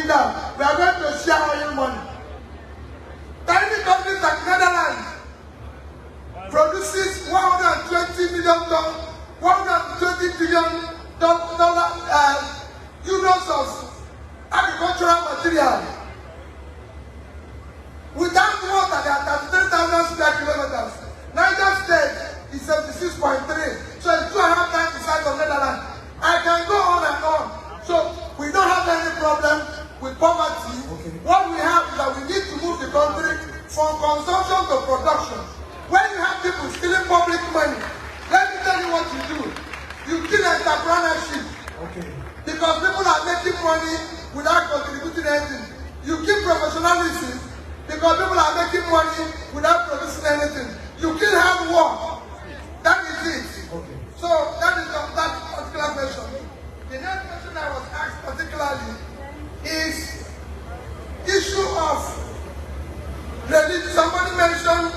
now, we are going to share oil money. Tiny countries like Netherlands produces 120 million dollars, 120 billion euros of agricultural material. Without water, there are 33,000 square kilometers. Niger State is 76.3, so it's 2.5 times the size of Netherlands. I can go on and on. So we don't have any problem with poverty. Okay. What we have is that we need to move the country from consumption to production. When you have people stealing public money, let me tell you what you do. You kill entrepreneurship. Okay. Because people are making money without contributing anything. You kill professionalism because people are making money without producing anything. You kill hard work. That is it. Okay. So that is that particular question. The next question I was asked particularly is issue of religion. Somebody mentioned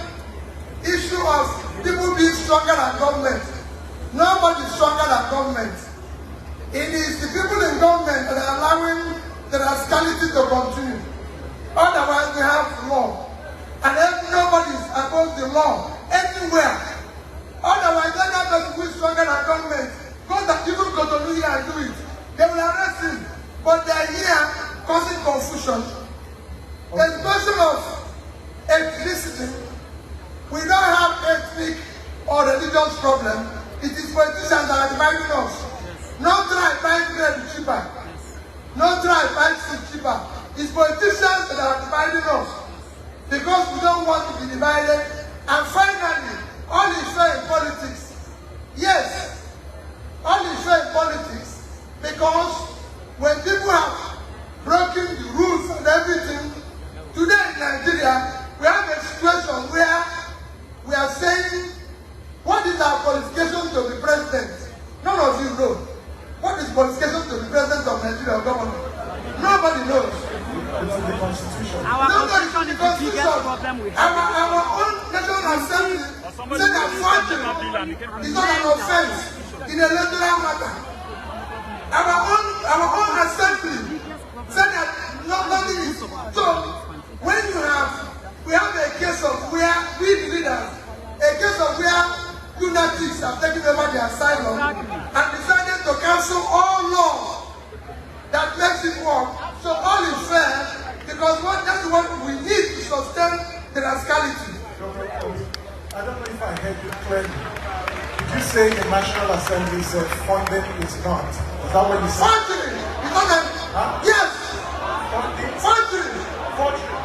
issue of people being stronger than government. Nobody is stronger than government. It is the people in government that are allowing the rascality to continue. Otherwise, we have law. And if nobody is above the law anywhere, otherwise, any person who is stronger than government, people go to New Year and do it. They will arrest him. But they are here causing confusion. Okay. It's a question of ethnicity. We don't have ethnic or religious problem. It is politicians that are dividing us. No tribe buys bread cheaper. No tribe buys food cheaper. It's politicians that are dividing us. Because we don't want to be divided. And finally, all is fair in politics. Yes, all is fair in politics. Because when people have broken the rules and everything, today in Nigeria, we have a situation where we are saying, what is our qualification to be president? None of you know. What is qualification to be president of Nigeria or governor? Nobody knows. It's in the Constitution. Our Constitution is the biggest problem we have. Our own National Assembly said that forgery is not an offense in a electoral matter. Our own Assembly said that nothing is. So, when we have a case of where we leaders, a case of where lunatics have taken over the asylum and decided to cancel all law that makes it work. So all is fair because that's what we need to sustain the rascality. I don't know if I heard you clearly. Did you say the National Assembly said funding is not? Is that what you said? Forgery! It's not a, huh? Yes! Forgery!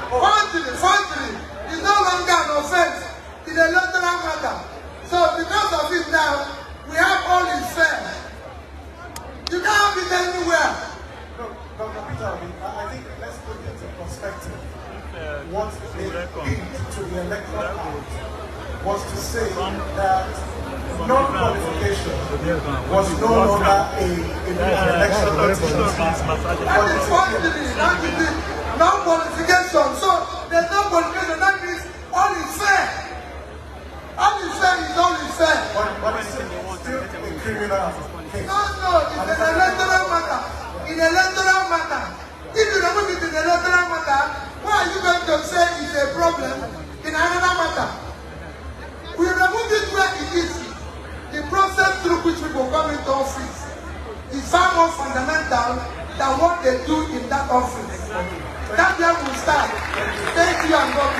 Forgery is no longer an offense in the electoral matter. So because of it now, we have all is fair. You can't have it anywhere. No, Dr. Peter, I think let's put it into perspective. What they did to the electoral act was to say that non-qualification was no longer a election petition. That is forgery. That is it. Non-qualification. So there's no qualification. That means all is fair. All is fair is all is fair. But it's still a criminal case. No, it's an electoral matter. In electoral matter. If you remove it in electoral matter, why are you going to say it's a problem in another matter? We remove it where it is. The process through which people come into office is far more fundamental than what they do in that office. That's where we start. Thank you and God.